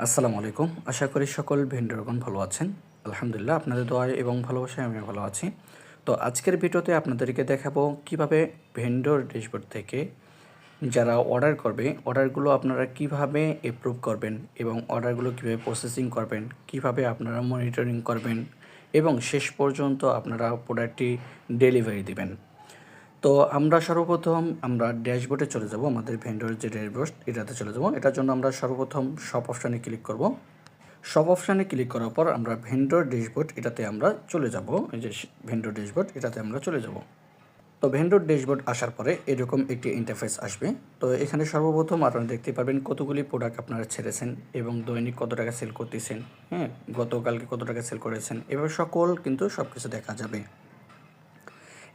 আসসালামু আলাইকুম। আশা করি সকল ভেন্ডরগণ ভালো আছেন। আলহামদুলিল্লাহ আপনাদের দোয়ায় এবং ভালোবাসায় আমি ভালো আছি। তো আজকের ভিডিওতে আপনাদেরকে দেখাবো কিভাবে ভেন্ডর ড্যাশবোর্ড থেকে যারা অর্ডার করবে, অর্ডারগুলো আপনারা কিভাবে অ্যাপ্রুভ করবেন এবং অর্ডারগুলো কিভাবে প্রসেসিং করবেন, কিভাবে আপনারা মনিটরিং করবেন এবং শেষ পর্যন্ত আপনারা প্রোডাক্টটি ডেলিভারি দিবেন। তো আমরা সর্বপ্রথম ড্যাশবোর্ডে চলে যাব, আমাদের ভেন্ডরের যে ড্যাশবোর্ড এটাতে চলে যাব। এটার জন্য আমরা সর্বপ্রথম শপ অপশানে ক্লিক করব। শপ অপশানে ক্লিক করার পর আমরা ভেন্ডর ড্যাশবোর্ড এটাতে আমরা চলে যাব। এই যে ভেন্ডর ড্যাশবোর্ড এটাতে আমরা চলে যাব। তো ভেন্ডর ড্যাশবোর্ড আসার পরে এরকম একটি ইন্টারফেস আসবে। তো এখানে সর্বপ্রথম আপনারা দেখতে পারবেন কতগুলি প্রোডাক্ট আপনারা ছেড়েছেন এবং দৈনিক কত টাকা সেল করতেছেন, হ্যাঁ, গতকালকে কত টাকা সেল করেছেন, এবার সকল কিন্তু সব কিছু দেখা যাবে।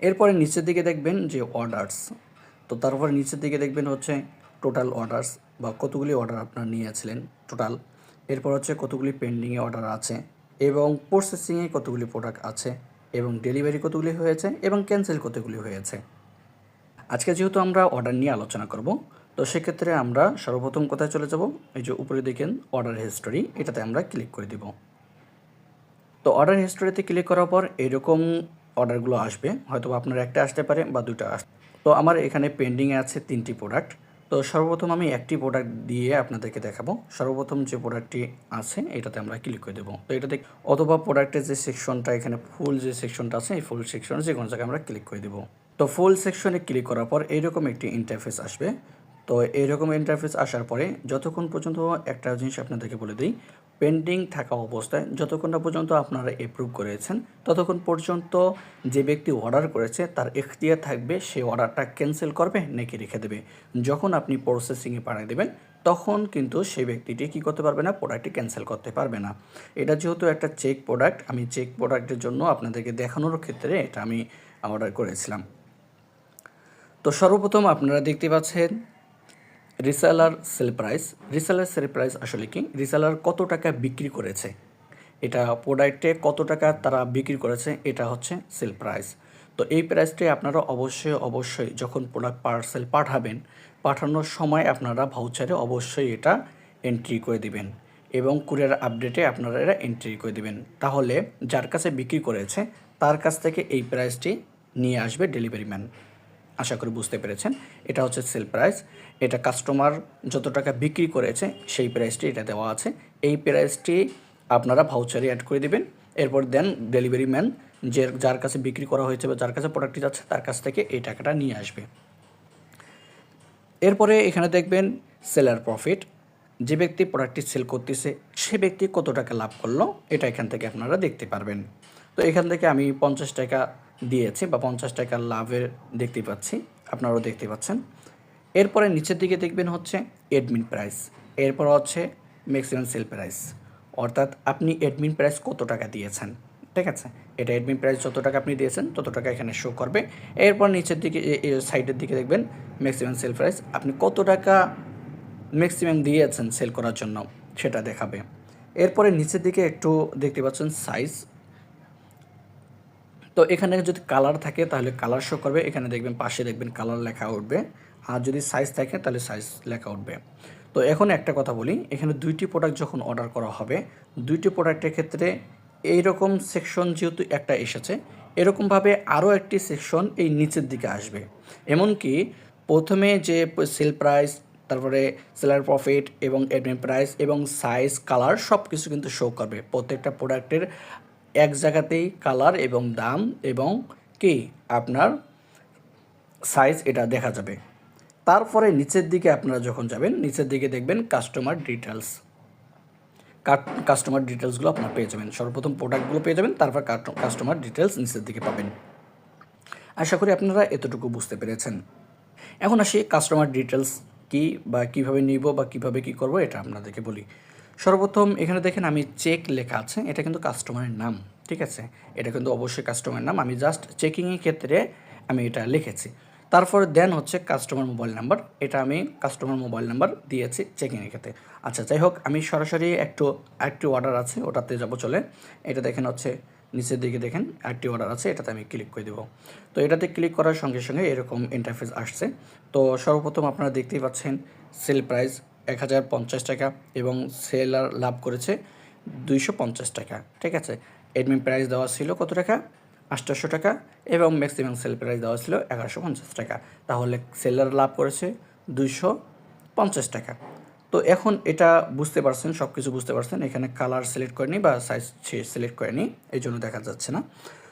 এরপরে নিচের দিকে দেখবেন যে অর্ডারস, তো তারপরে নিচের দিকে দেখবেন হচ্ছে টোটাল অর্ডারস বা কতগুলি অর্ডার আপনার নিয়েছিলেন টোটাল। এরপর হচ্ছে কতগুলি পেন্ডিংয়ে অর্ডার আছে এবং প্রসেসিংয়ে কতগুলি প্রোডাক্ট আছে এবং ডেলিভারি কতগুলি হয়েছে এবং ক্যান্সেল কতগুলি হয়েছে। আজকে যেহেতু আমরা অর্ডার নিয়ে আলোচনা করব, তো সেক্ষেত্রে আমরা সর্বপ্রথম কোথায় চলে যাব, এই যে উপরে দেখেন অর্ডার হিস্টোরি, এটাতে আমরা ক্লিক করে দিব। তো অর্ডার হিস্টোরিতে ক্লিক করার পর এরকম অর্ডারগুলো আসবে, হয়তো আপনার একটা আসতে পারে বা দুটো আসতে। তো আমার এখানে পেন্ডিংয়ে আছে 3টি প্রোডাক্ট। তো সর্বপ্রথম আমি একটি প্রোডাক্ট দিয়ে আপনাদেরকে দেখাবো। সর্বপ্রথম যে প্রোডাক্টটি আছে এটাতে আমরা ক্লিক করে দেবো। তো এটাতে অথবা প্রোডাক্টের যে সেকশনটা এখানে ফুল যে সেকশনটা আছে এই ফুল সেকশনে যে কোনো জায়গায় আমরা ক্লিক করে দেবো। তো ফুল সেকশনে ক্লিক করার পর এইরকম একটি ইন্টারফেস আসবে। তো এইরকম ইন্টারফেস আসার পরে যতক্ষণ পর্যন্ত একটা জিনিস আপনাদেরকে বলে দিই, পেন্ডিং থাকা অবস্থায় যতক্ষণ না পর্যন্ত আপনারা অ্যাপ্রুভ করেছেন ততক্ষণ পর্যন্ত যে ব্যক্তি অর্ডার করেছে তার এখতিয়ার থাকবে সে অর্ডারটা ক্যান্সেল করবে নাকি রেখে দেবে। যখন আপনি প্রসেসিংয়ে পাঠিয়ে দেবেন তখন কিন্তু সেই ব্যক্তিটি কী করতে পারবে না, প্রোডাক্টটি ক্যান্সেল করতে পারবে না। এটা যেহেতু একটা চেক প্রোডাক্ট, আমি চেক প্রোডাক্টের জন্য আপনাদেরকে দেখানোর ক্ষেত্রে এটা আমি অর্ডার করেছিলাম। তো সর্বপ্রথম আপনারা দেখতে পাচ্ছেন reseller sale price. Reseller sale price আসলে কি, রিসেলার কত টাকা বিক্রি করেছে, এটা প্রোডাক্টে কত টাকা তারা বিক্রি করেছে, এটা হচ্ছে সেল প্রাইস। তো এই প্রাইসটি আপনারা অবশ্যই যখন প্রোডাক্ট পার্সেল পাঠাবেন, পাঠানোর সময় আপনারা ভাউচারে অবশ্যই এটা এন্ট্রি করে দিবেন এবং কুরিয়ার আপডেটে আপনারা এটা এন্ট্রি করে দিবেন। তাহলে যার কাছে বিক্রি করেছে তার কাছ থেকে এই প্রাইসটি নিয়ে আসবে ডেলিভারি ম্যান। আশা করি বুঝতে পেরেছেন। এটা হচ্ছে সেল প্রাইস। এটা কাস্টমার যত টাকা বিক্রি করেছে সেই প্রাইসটি এটা দেওয়া আছে। এই প্রাইসটি আপনারা ভাউচারে অ্যাড করে দিবেন। এরপর দেন ডেলিভারি ম্যান যার কাছে বিক্রি করা হয়েছে বা যার কাছে প্রোডাক্টটি যাচ্ছে তার কাছ থেকে এই টাকাটা নিয়ে আসবে। এরপরে এখানে দেখবেন সেলার প্রফিট, যে ব্যক্তি প্রোডাক্টটি সেল করতেছে সে ব্যক্তি কত টাকা লাভ করলো এটা এখান থেকে আপনারা দেখতে পারবেন। তো এখান থেকে আমি 50 টাকা দিয়েছি বা 50 টাকার লাভের দেখতে পাচ্ছি, আপনারাও দেখতে পাচ্ছেন। এরপরে নিচের দিকে দেখবেন হচ্ছে অ্যাডমিন প্রাইস, এরপর হচ্ছে ম্যাক্সিমাম সেল প্রাইস, অর্থাৎ আপনি অ্যাডমিন প্রাইস কত টাকা দিয়েছেন। ঠিক আছে, এটা অ্যাডমিন প্রাইস যত টাকা আপনি দিয়েছেন তত টাকা এখানে শো করবে। এরপর নিচের দিকে সাইডের দিকে দেখবেন ম্যাক্সিমাম সেল প্রাইস, আপনি কত টাকা ম্যাক্সিমাম দিয়েছেন সেল করার জন্য সেটা দেখাবে। এরপরে নিচের দিকে একটু দেখতে পাচ্ছেন সাইজ। তো এখানে যদি কালার থাকে তাহলে কালার শো করবে, এখানে দেখবেন পাশে দেখবেন কালার লেখা উঠবে, আর যদি সাইজ থাকে তাহলে সাইজ লেখা উঠবে। তো এখন একটা কথা বলি, এখানে 2টি প্রোডাক্ট যখন অর্ডার করা হবে, 2টি প্রোডাক্টের ক্ষেত্রে এইরকম সেকশন যেহেতু একটা এসেছে, এরকমভাবে আরও একটি সেকশন এই নিচের দিকে আসবে। এমনকি প্রথমে যে সেল প্রাইস, তারপরে সেলার প্রফিট এবং অ্যাডমিন প্রাইস এবং সাইজ কালার সব কিছু কিন্তু শো করবে। প্রত্যেকটা প্রোডাক্টের এক জায়গাতেই কালার এবং দাম এবং কি আপনার সাইজ এটা দেখা যাবে। তারপরে নিচের দিকে আপনারা যখন যাবেন নিচের দিকে দেখবেন কাস্টমার ডিটেলস। কাস্টমার ডিটেলসগুলো আপনারা পেয়ে যাবেন। সর্বপ্রথম প্রোডাক্টগুলো পেয়ে যাবেন, তারপর কাস্টমার ডিটেলস নিচের দিকে পাবেন। আশা করি আপনারা এতটুকু বুঝতে পেরেছেন। এখন আসি কাস্টমার ডিটেলস কি বা কীভাবে নিব বা কীভাবে কী করব এটা আপনাদেরকে বলি। সর্বপ্রথম এখানে দেখেন আমি চেক লেখা আছে, এটা কিন্তু কাস্টমারের নাম। ঠিক আছে, এটা কিন্তু অবশ্যই কাস্টমারের নাম, আমি জাস্ট চেকিংয়ের ক্ষেত্রে আমি এটা লিখেছি। তারপরে দেন হচ্ছে কাস্টমার মোবাইল নাম্বার, এটা আমি কাস্টমার মোবাইল নাম্বার দিয়েছি চেকিংয়ের ক্ষেত্রে। আচ্ছা, যাই হোক, আমি সরাসরি একটু অর্ডার আছে ওটাতে যাব চলে। এটা দেখেন হচ্ছে নিচের দিকে দেখেন একটি অর্ডার আছে, এটাতে আমি ক্লিক করে দেবো। তো এটাতে ক্লিক করার সঙ্গে সঙ্গে এরকম ইন্টারফেস আসছে। তো সর্বপ্রথম আপনারা দেখতেই পাচ্ছেন সেল প্রাইস 1050 টাকা এবং সেলার লাভ করেছে 250 টাকা। ঠিক আছে, অ্যাডমিন প্রাইস দেওয়া ছিল কত টাকা? 800 টাকা এবং ম্যাক্সিমাম সেল প্রাইস দেওয়া ছিল 1150 টাকা। তাহলে সেলার লাভ করেছে 250 টাকা। তো এখন এটা বুঝতে পারছেন, সব কিছু বুঝতে পারছেন। এখানে কালার সিলেক্ট করেনি বা সাইজ সিলেক্ট করেনি, এই জন্য দেখা যাচ্ছে না।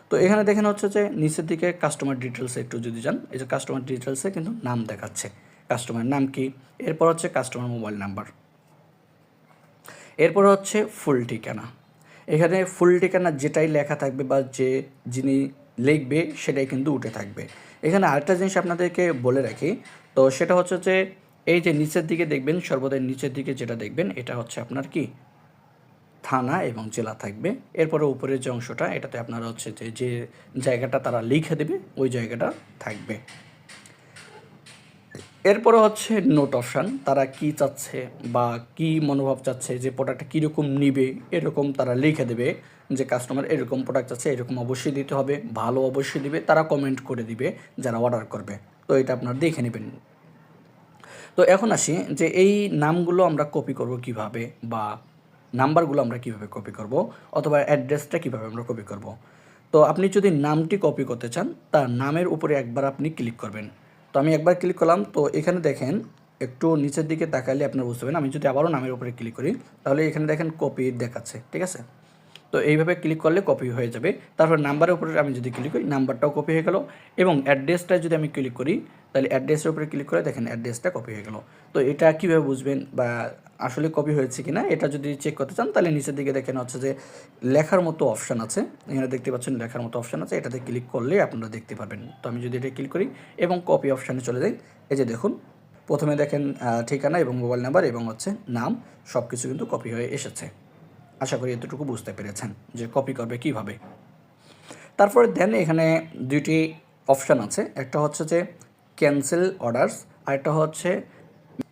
তো এখানে দেখেন হচ্ছে যে নিচের দিকে কাস্টমার ডিটেলসে একটু যদি যান, এই যে কাস্টমার ডিটেলসে কিন্তু নাম দেখাচ্ছে, কাস্টমার নাম কি, এরপর হচ্ছে কাস্টমার মোবাইল নাম্বার, এরপর হচ্ছে ফুল ঠিকানা। এখানে ফুল ঠিকানা যেটাই লেখা থাকবে বা যিনি লিখবে সেটাই কিন্তু উঠে থাকবে। এখানে আরেকটা জিনিস আপনাদেরকে বলে রাখি, তো সেটা হচ্ছে যে এই যে নিচের দিকে দেখবেন, সর্বদাই নিচের দিকে যেটা দেখবেন এটা হচ্ছে আপনার কি থানা এবং জেলা থাকবে। এরপরে উপরের যে অংশটা এটাতে আপনার হচ্ছে যে জায়গাটা তারা লিখে দেবে ওই জায়গাটা থাকবে। এরপরে হচ্ছে নোট অপশান, তারা কি চাচ্ছে বা কি মনোভাব চাচ্ছে, যে প্রোডাক্টটা কীরকম নিবে এরকম তারা লিখে দেবে। যে কাস্টমার এরকম প্রোডাক্ট চাচ্ছে, এরকম অবশ্যই দিতে হবে, ভালো অবশ্যই দিবে, তারা কমেন্ট করে দিবে যারা অর্ডার করবে। তো এটা আপনারা দেখে নেবেন। তো এখন আসি যে এই নামগুলো আমরা কপি করব কিভাবে, বা নাম্বারগুলো আমরা কিভাবে কপি করব, অথবা অ্যাড্রেসটা কিভাবে আমরা কপি করব। তো আপনি যদি নামটি কপি করতে চান, তার নামের উপরে একবার আপনি ক্লিক করবেন। তো আমি একবার ক্লিক করলাম, তো এখানে দেখেন একটু নিচের দিকে তাকালে আপনারা বুঝতে পারবেন। আমি যদি আবারও নামের উপরে ক্লিক করি, তাহলে এখানে দেখেন কপি দেখাচ্ছে। ঠিক আছে, তো এইভাবে ক্লিক করলে কপি হয়ে যাবে। তারপর নাম্বারের উপরে আমি যদি ক্লিক করি, নাম্বারটাও কপি হয়ে গেল। এবং অ্যাড্রেসটা যদি আমি ক্লিক করি, তাহলে অ্যাড্রেসের উপরে ক্লিক করে দেখেন অ্যাড্রেসটা কপি হয়ে গেল। তো এটা কীভাবে বুঝবেন বা আসলে কপি হয়েছে কি না, এটা যদি চেক করতে চান, তাহলে নিচের দিকে দেখেন হচ্ছে যে লেখার মতো অপশান আছে, এখানে দেখতে পাচ্ছেন লেখার মতো অপশান আছে, এটাতে ক্লিক করলে আপনারা দেখতে পারবেন। তো আমি যদি এটা ক্লিক করি এবং কপি অপশানে চলে যাই, এই যে দেখুন প্রথমে দেখেন ঠিকানা এবং মোবাইল নাম্বার এবং হচ্ছে নাম, সব কিছু কিন্তু কপি হয়ে এসেছে। আশা করি এতটুকু বুঝতে পেরেছেন যে কপি করবে কিভাবে। তারপরে দেন এখানে দুইটি অপশান আছে, একটা হচ্ছে যে ক্যান্সেল অর্ডারস আর একটা হচ্ছে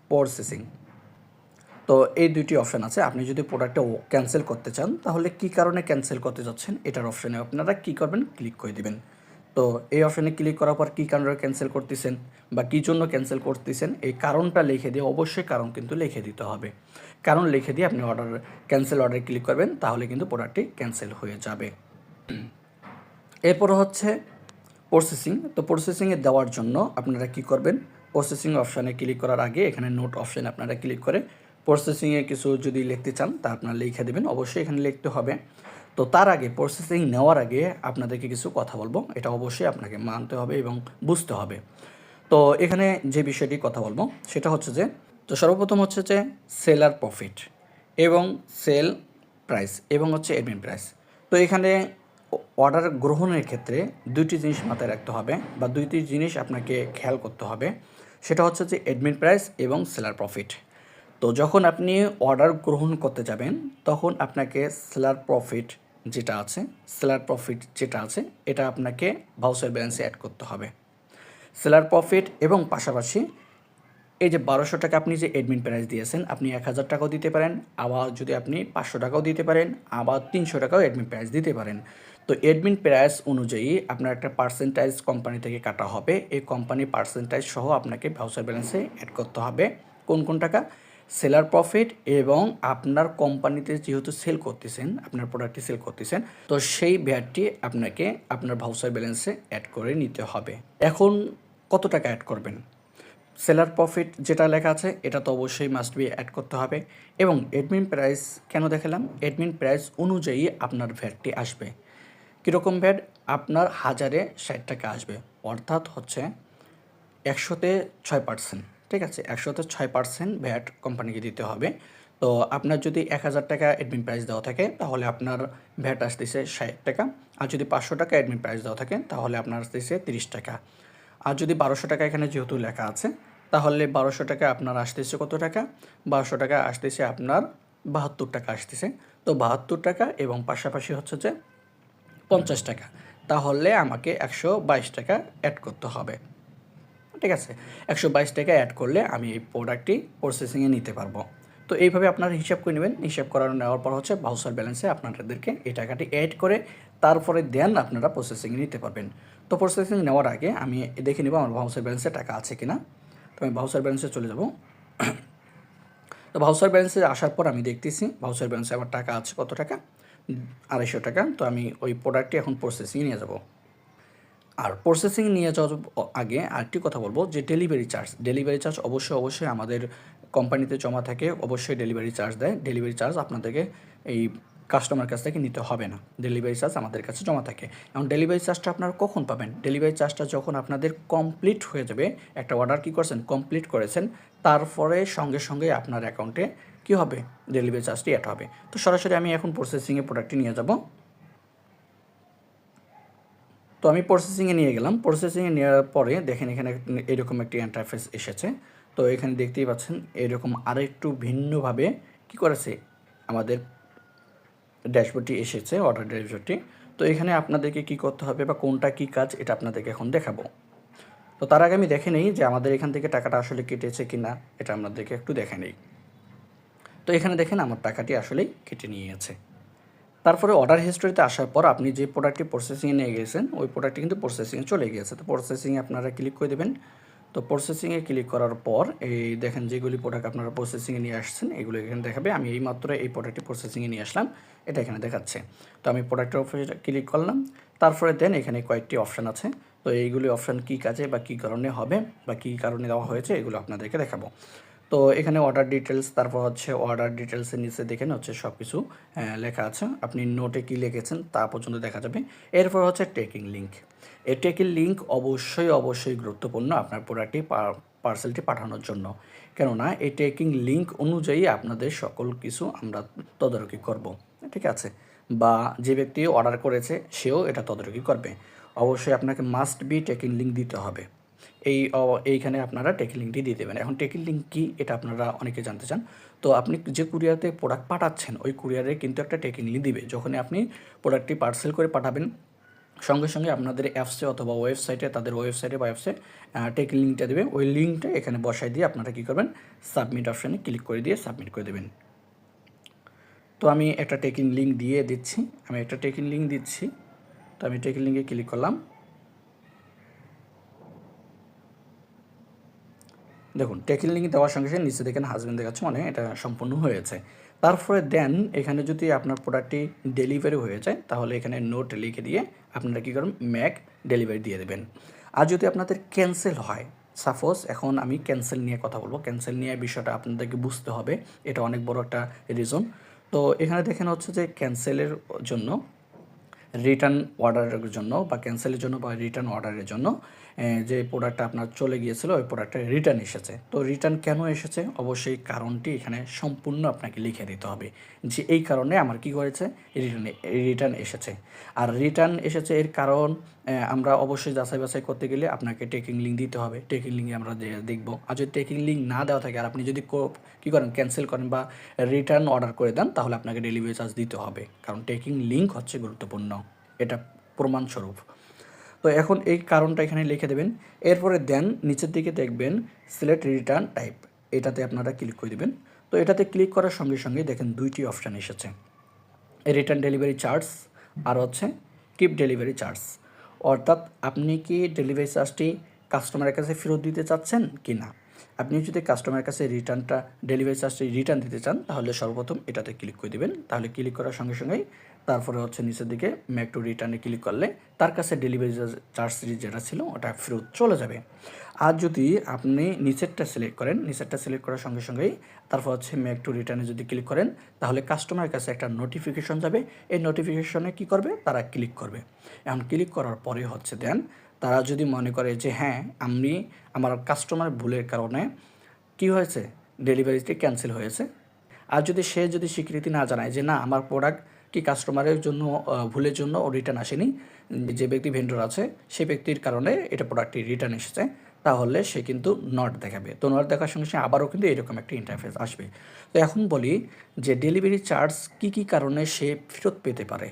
প্রসেসিং। তো এই দুইটি অপশান আছে। আপনি যদি প্রোডাক্টটা ক্যান্সেল করতে চান, তাহলে কি কারণে ক্যান্সেল করতে যাচ্ছেন এটার অপশানে আপনারা কী করবেন, ক্লিক করে দিবেন। তো এই অপশানে ক্লিক করার পর কী কারণে ক্যান্সেল করতেছেন বা কী জন্য ক্যান্সেল করতেছেন এই কারণটা লিখে দিয়ে, অবশ্যই কারণ কিন্তু লিখে দিতে হবে। কারণ লিখে দিয়ে আপনি ক্যান্সেল অর্ডারে ক্লিক করবেন, তাহলে কিন্তু প্রোডাক্টটি ক্যান্সেল হয়ে যাবে। এরপর হচ্ছে প্রসেসিং। তো প্রসেসিংয়ে দেওয়ার জন্য আপনারা কি করবেন, প্রসেসিং অপশানে ক্লিক করার আগে এখানে নোট অপশানে আপনারা ক্লিক করে প্রসেসিংয়ে কিছু যদি লিখতে চান তা আপনারা লিখে দেবেন, অবশ্যই এখানে লিখতে হবে। তো তার আগে প্রসেসিং নেওয়ার আগে আপনাদেরকে কিছু কথা বলবো, এটা অবশ্যই আপনাকে মানতে হবে এবং বুঝতে হবে। তো এখানে যে বিষয়টি কথা বলবো সেটা হচ্ছে যে, তো সর্বপ্রথম হচ্ছে যে সেলার প্রফিট এবং সেল প্রাইস এবং হচ্ছে অ্যাডমিন প্রাইস। তো এখানে অর্ডার গ্রহণের ক্ষেত্রে দুইটি জিনিস মাথায় রাখতে হবে বা দুইটি জিনিস আপনাকে খেয়াল করতে হবে, সেটা হচ্ছে যে অ্যাডমিন প্রাইস এবং সেলার প্রফিট। তো যখন আপনি অর্ডার গ্রহণ করতে যাবেন, তখন আপনাকে সেলার প্রফিট যেটা আছে এটা আপনাকে ভাউচার ব্যালেন্সে অ্যাড করতে হবে। সেলার প্রফিট এবং পাশাপাশি এই যে 1200 টাকা আপনি যে অ্যাডমিন প্রাইস দিয়েছেন, আপনি 1000 টাকাও দিতে পারেন, আবার যদি আপনি 500 টাকাও দিতে পারেন, আবার 300 টাকাও অ্যাডমিন প্রাইস দিতে পারেন। তো অ্যাডমিন প্রাইস অনুযায়ী আপনার একটা পার্সেন্টেজ কোম্পানি থেকে কাটা হবে, এই কোম্পানির পার্সেন্টেজ সহ আপনাকে ভাউচার ব্যালেন্সে অ্যাড করতে হবে কোন টাকা, সেলার প্রফিট এবং আপনার কোম্পানিতে যেহেতু সেল করতেছেন, আপনার প্রোডাক্টটি সেল করতেছেন, তো সেই ভ্যাটটি আপনাকে আপনার ভাউচার ব্যালেন্সে অ্যাড করে নিতে হবে। এখন কত টাকা অ্যাড করবেন, সেলার প্রফিট যেটা লেখা আছে এটা তো অবশ্যই মাস্ট বি অ্যাড করতে হবে। এবং অ্যাডমিন প্রাইস কেন দেখালাম, অ্যাডমিন প্রাইস অনুযায়ী আপনার ভ্যাটটি আসবে। কীরকম ভ্যাট, আপনার 1060 টাকা আসবে, অর্থাৎ হচ্ছে 100% ঠিক আছে, 106% ভ্যাট কোম্পানিকে দিতে হবে। তো আপনার যদি 1000 টাকা অ্যাডমিন প্রাইস দেওয়া থাকে, তাহলে আপনার ভ্যাট আসতেছে 60 টাকা। আর যদি 500 টাকা অ্যাডমিন প্রাইস দেওয়া থাকে, তাহলে আপনার আসতেছে 30 টাকা। আর যদি 1200 টাকা এখানে যেহেতু লেখা আছে, তাহলে 1200 টাকা আপনার আসতেছে কত টাকা, 1200 টাকা আসতেছে আপনার 72 টাকা আসতেছে। তো 72 টাকা এবং পাশাপাশি হচ্ছে যে 50 টাকা, তাহলে আমাকে 122 টাকা অ্যাড করতে হবে। ঠিক আছে, 122 টাকা অ্যাড করলে আমি এই প্রোডাক্টটি প্রসেসিংয়ে নিতে পারবো। তো এইভাবে আপনারা হিসাব করে নেবেন, হিসাব নেওয়ার পর হচ্ছে ভাউচার ব্যালেন্সে আপনাদেরকে এই টাকাটি অ্যাড করে তারপরে দেন আপনারা প্রসেসিংয়ে নিতে পারবেন। তো প্রসেসিং নেওয়ার আগে আমি দেখে নেব আমার ভাউচার ব্যালেন্সে টাকা আছে কিনা। তো আমি ভাউচার ব্যালেন্সে চলে যাব। তো ভাউচার ব্যালেন্সে আসার পর আমি দেখতেছি ভাউচার ব্যালেন্সে আমার টাকা আছে কত টাকা, 250 টাকা। তো আমি ওই প্রোডাক্টটি এখন প্রসেসিংয়ে নিয়ে যাব। আর প্রসেসিং নিয়ে যাওয়ার আগে আরেকটি কথা বলবো যে ডেলিভারি চার্জ অবশ্যই আমাদের কোম্পানিতে জমা থাকে, অবশ্যই ডেলিভারি চার্জ দেয়। ডেলিভারি চার্জ আপনাদেরকে এই কাস্টমার কাছ থেকে নিতে হবে না, ডেলিভারি চার্জ আমাদের কাছে জমা থাকে। এখন ডেলিভারি চার্জটা আপনারা কখন পাবেন? ডেলিভারি চার্জটা যখন আপনাদের কমপ্লিট হয়ে যাবে, একটা অর্ডার কী করছেন কমপ্লিট করেছেন, তারপরে সঙ্গে আপনার অ্যাকাউন্টে কী হবে, ডেলিভারি চার্জটি অ্যাড হবে। তো সরাসরি আমি এখন প্রসেসিংয়ে প্রোডাক্টটি নিয়ে যাব। তো আমি প্রসেসিংয়ে নিয়ে গেলাম। প্রসেসিংয়ে নেওয়ার পরে দেখেন এখানে এরকম একটি ইন্টারফেস এসেছে। তো এখানে দেখতেই পাচ্ছেন এরকম আরেকটু ভিন্নভাবে কী করেছে আমাদের ড্যাশবোর্ডটি এসেছে, অর্ডার ড্যাশবোর্ডটি। তো এখানে আপনাদেরকে কী করতে হবে বা কোনটা কী কাজ এটা আপনাদেরকে এখন দেখাবো। তো তার আগে আমি দেখে নেই যে আমাদের এখান থেকে টাকাটা আসলে কেটেছে কি না, এটা আপনাদেরকে একটু দেখে নেই। তো এখানে দেখেন আমার টাকাটি আসলেই কেটে নিয়েছে। তারপরে অর্ডার হিস্ট্রিতে আসার পর আপনি যে প্রোডাক্টটি প্রসেসিংয়ে নিয়ে গেছেন ওই প্রোডাক্টটি কিন্তু প্রসেসিংয়ে চলে গিয়েছে। তো প্রসেসিংয়ে আপনারা ক্লিক করে দেবেন। তো প্রসেসিংয়ে ক্লিক করার পর এই দেখেন যেগুলি প্রোডাক্ট আপনারা প্রসেসিংয়ে নিয়ে আসছেন এগুলো এখানে দেখাবে। আমি এইমাত্র এই প্রোডাক্টটি প্রসেসিংয়ে নিয়ে আসলাম, এটা এখানে দেখাচ্ছে। তো আমি প্রোডাক্টের উপরে ক্লিক করলাম। তারপরে দেন এখানে কয়েকটি অপশান আছে। তো এইগুলি অপশান কী কাজে বা কী কারণে হবে বা কী কারণে দেওয়া হয়েছে এগুলো আপনাদেরকে দেখাবো। তো এখানে অর্ডার ডিটেলস, তারপর হচ্ছে অর্ডার ডিটেলসের নিচে দেখেন হচ্ছে সব কিছু লেখা আছে। আপনি নোটে কী লিখেছেন তা পর্যন্ত দেখা যাবে। এরপর হচ্ছে ট্র্যাকিং লিঙ্ক। এই ট্র্যাকিং লিঙ্ক অবশ্যই গুরুত্বপূর্ণ আপনার প্রোডাক্টটি পার্সেলটি পাঠানোর জন্য। কেননা এই ট্র্যাকিং লিঙ্ক অনুযায়ী আপনাদের সকল কিছু আমরা তদারকি করব, ঠিক আছে? বা যে ব্যক্তি অর্ডার করেছে সেও এটা তদারকি করবে। অবশ্যই আপনাকে মাস্ট বি ট্র্যাকিং লিঙ্ক দিতে হবে। এইখানে আপনারা ট্র্যাকিং লিঙ্কটি দিয়ে দেবেন। এখন ট্র্যাকিং লিঙ্ক কী এটা আপনারা অনেকে জানতে চান। তো আপনি যে কুরিয়ারে প্রোডাক্ট পাঠাচ্ছেন ওই কুরিয়ারে কিন্তু একটা ট্র্যাকিং লিঙ্ক দিবে। যখনই আপনি প্রোডাক্টটি পার্সেল করে পাঠাবেন সঙ্গে আপনাদের অ্যাপসে অথবা ওয়েবসাইটে, তাদের ওয়েবসাইটে বা অ্যাপসে ট্র্যাকিং লিঙ্কটা দেবে। ওই লিঙ্কটা এখানে বসায় দিয়ে আপনারা কী করবেন, সাবমিট অপশানে ক্লিক করে দিয়ে সাবমিট করে দেবেন। তো আমি একটা ট্র্যাকিং লিঙ্ক দিয়ে দিচ্ছি। তো আমি ট্র্যাকিং লিঙ্কে ক্লিক করলাম। দেখুন ট্র্যাকিং লিঙ্ক দেওয়ার সঙ্গে নিচে দেখেন হাজবেন্ড দেখাচ্ছে, মানে এটা সম্পূর্ণ হয়েছে। তারপরে দেন এখানে যদি আপনার প্রোডাক্টটি ডেলিভারি হয়ে যায় তাহলে এখানে নোট লিখে দিয়ে আপনারা কী করবেন, ম্যাক ডেলিভারি দিয়ে দেবেন। আর যদি আপনাদের ক্যান্সেল হয়, সাপোজ এখন আমি ক্যান্সেল নিয়ে কথা বলবো, ক্যান্সেল নিয়ে বিষয়টা আপনাদেরকে বুঝতে হবে, এটা অনেক বড় একটা রিজন। তো এখানে দেখেন হচ্ছে যে ক্যান্সেলের জন্য, রিটার্ন অর্ডারের জন্য বা ক্যান্সেলের জন্য বা রিটার্ন অর্ডারের জন্য যে প্রোডাক্টটা আপনার চলে গিয়েছিল ওই প্রোডাক্টটা রিটার্ন এসেছে। তো রিটার্ন কেন এসেছে অবশ্যই কারণটি এখানে সম্পূর্ণ আপনাকে লিখে দিতে হবে যে এই কারণে আমার কী হয়েছে, রিটার্ন এসেছে। আর রিটার্ন এসেছে এর কারণ আমরা অবশ্যই যাচাই বাছাই করতে গেলে আপনাকে ট্র্যাকিং লিঙ্ক দিতে হবে। ট্র্যাকিং লিঙ্কে আমরা দেখব। আর যদি ট্র্যাকিং লিঙ্ক না দেওয়া থাকে আর আপনি যদি কী করেন, ক্যান্সেল করেন বা রিটার্ন অর্ডার করে দেন তাহলে আপনাকে ডেলিভারি চার্জ দিতে হবে, কারণ ট্র্যাকিং লিঙ্ক হচ্ছে গুরুত্বপূর্ণ, এটা প্রমাণস্বরূপ। তো এখন এই কারণটা এখানে লিখে দেবেন। এরপরে দেন নিচের দিকে দেখবেন সিলেক্ট রিটার্ন টাইপ, এটাতে আপনারা ক্লিক করে দেবেন। তো এটাতে ক্লিক করার সঙ্গে দেখেন দুইটি অপশান এসেছে, রিটার্ন ডেলিভারি চার্জ আর হচ্ছে কিপ ডেলিভারি চার্জ। অর্থাৎ আপনি কি ডেলিভারি চার্জটি কাস্টমারের কাছে ফেরত দিতে চাচ্ছেন কি না। আপনি যদি কাস্টমারের কাছে ডেলিভারি চার্জটি রিটার্ন দিতে চান তাহলে সর্বপ্রথম এটাতে ক্লিক করে দেবেন। তাহলে ক্লিক করার সঙ্গেই তারপরে হচ্ছে নিচের দিকে ম্যাক টু রিটার্নে ক্লিক করলে তার কাছে ডেলিভারি চার্জ যেটা ছিল ওটা ফেরত চলে যাবে। আর যদি আপনি নিচেরটা সিলেক্ট করার সঙ্গেই তারপর হচ্ছে ম্যাক টু রিটার্নে যদি ক্লিক করেন তাহলে কাস্টমারের কাছে একটা নোটিফিকেশন যাবে। এই নোটিফিকেশনে কী করবে, তারা ক্লিক করবে। এখন ক্লিক করার পরে হচ্ছে দেন তারা যদি মনে করে যে হ্যাঁ আমার কাস্টমার ভুলের কারণে কি হয়েছে, ডেলিভারিটি ক্যান্সেল হয়েছে, আর যদি স্বীকৃতি না জানায় যে না আমার প্রোডাক্ট কি কাস্টমারের জন্য ভুলের জন্য রিটার্ন আসেনি, যে ব্যক্তি ভেন্ডর আছে সেই ব্যক্তির কারণে এটা প্রোডাক্টটি রিটার্ন এসেছে, তাহলে সে কিন্তু নট দেখাবে। তো নট দেখার সঙ্গে আবারও কিন্তু এরকম একটা ইন্টারফেস আসবে। তো এখন বলি যে ডেলিভারি চার্জ কী কারণে সে ফেরত পেতে পারে,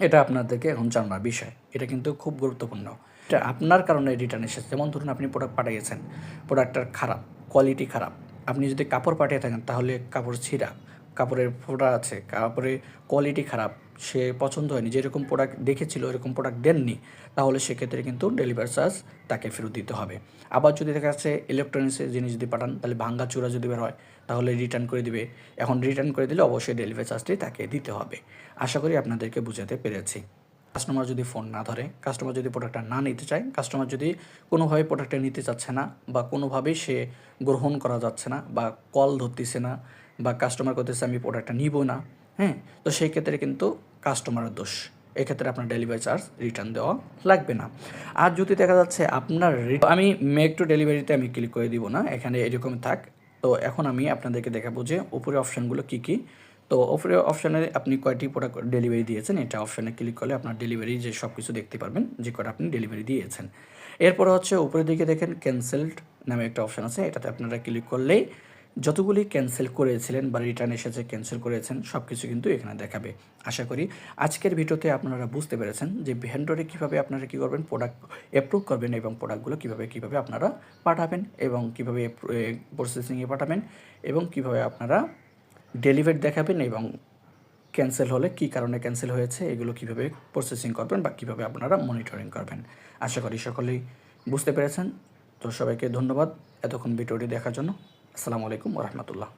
এটা আপনাদেরকে এখন জানার বিষয়। এটা কিন্তু খুব গুরুত্বপূর্ণ। এটা আপনার কারণে রিটার্ন এসেছে। যেমন ধরুন আপনি প্রোডাক্ট পাঠিয়েছেন, প্রোডাক্টটার কোয়ালিটি খারাপ, আপনি যদি কাপড় পাঠিয়ে থাকেন তাহলে কাপড় ছিঁড়া কাপড়ের ফোঁটা আছে, কাপড়ের কোয়ালিটি খারাপ, সে পছন্দ হয়নি, যেরকম প্রোডাক্ট দেখেছিল এরকম প্রোডাক্ট দেননি, তাহলে সেক্ষেত্রে কিন্তু ডেলিভারি চার্জ তাকে ফেরত দিতে হবে। আবার যদি দেখা যাচ্ছে ইলেকট্রনিক্সের জিনিস যদি পাঠান, তাহলে ভাঙ্গা চূড়া যদি বের হয় তাহলে রিটার্ন করে দিবে। এখন রিটার্ন করে দিলে অবশ্যই ডেলিভারি চার্জটি তাকে দিতে হবে। আশা করি আপনাদেরকে বুঝাতে পেরেছি। কাস্টমার যদি ফোন না ধরে, কাস্টমার যদি প্রোডাক্টটা না নিতে চায়, কাস্টমার যদি কোনোভাবে প্রোডাক্টটা নিতে চাচ্ছে না বা কোনোভাবেই সে গ্রহণ করা যাচ্ছে না বা কল ধরতেছে না বা কাস্টমার করতেছে আমি প্রোডাক্টটা নিব না, হ্যাঁ, তো সেই ক্ষেত্রে কিন্তু কাস্টমারের দোষ। এক্ষেত্রে আপনার ডেলিভারি চার্জ রিটার্ন দেওয়া লাগবে না। আর যদি দেখা যাচ্ছে আপনার আমি মেক টু ডেলিভারিতে আমি ক্লিক করে দিব না, এখানে এরকম থাক। তো এখন আমি আপনাদেরকে দেখাবো যে উপরে অপশানগুলো কী কী। তো উপরে অপশানে আপনি কয়টি প্রোডাক্ট ডেলিভারি দিয়েছেন, এটা অপশানে ক্লিক করলে আপনার ডেলিভারি যে সব কিছু দেখতে পারবেন, যে কটা আপনি ডেলিভারি দিয়েছেন। এরপর হচ্ছে উপরের দিকে দেখেন ক্যান্সেলড নামে একটা অপশান আছে, এটাতে আপনারা ক্লিক করলেই যতগুলি ক্যান্সেল করেছিলেন বা রিটার্ন এসেছে ক্যান্সেল করেছেন সব কিছু কিন্তু এখানে দেখাবে। আশা করি আজকের ভিডিওতে আপনারা বুঝতে পেরেছেন যে ভেন্ডরে কীভাবে আপনারা কী করবেন, প্রোডাক্ট অ্যাপ্রুভ করবেন এবং প্রোডাক্টগুলো কীভাবে আপনারা পাঠাবেন এবং কীভাবে প্রসেসিংয়ে পাঠাবেন এবং কীভাবে আপনারা ডেলিভারি দেখাবেন এবং ক্যান্সেল হলে কী কারণে ক্যান্সেল হয়েছে এগুলো কীভাবে প্রসেসিং করবেন বা কীভাবে আপনারা মনিটরিং করবেন। আশা করি সকলেই বুঝতে পেরেছেন। তো সবাইকে ধন্যবাদ এতক্ষণ ভিডিওটি দেখার জন্য। আসসালামু আলাইকুম ওয়া রাহমাতুল্লাহ।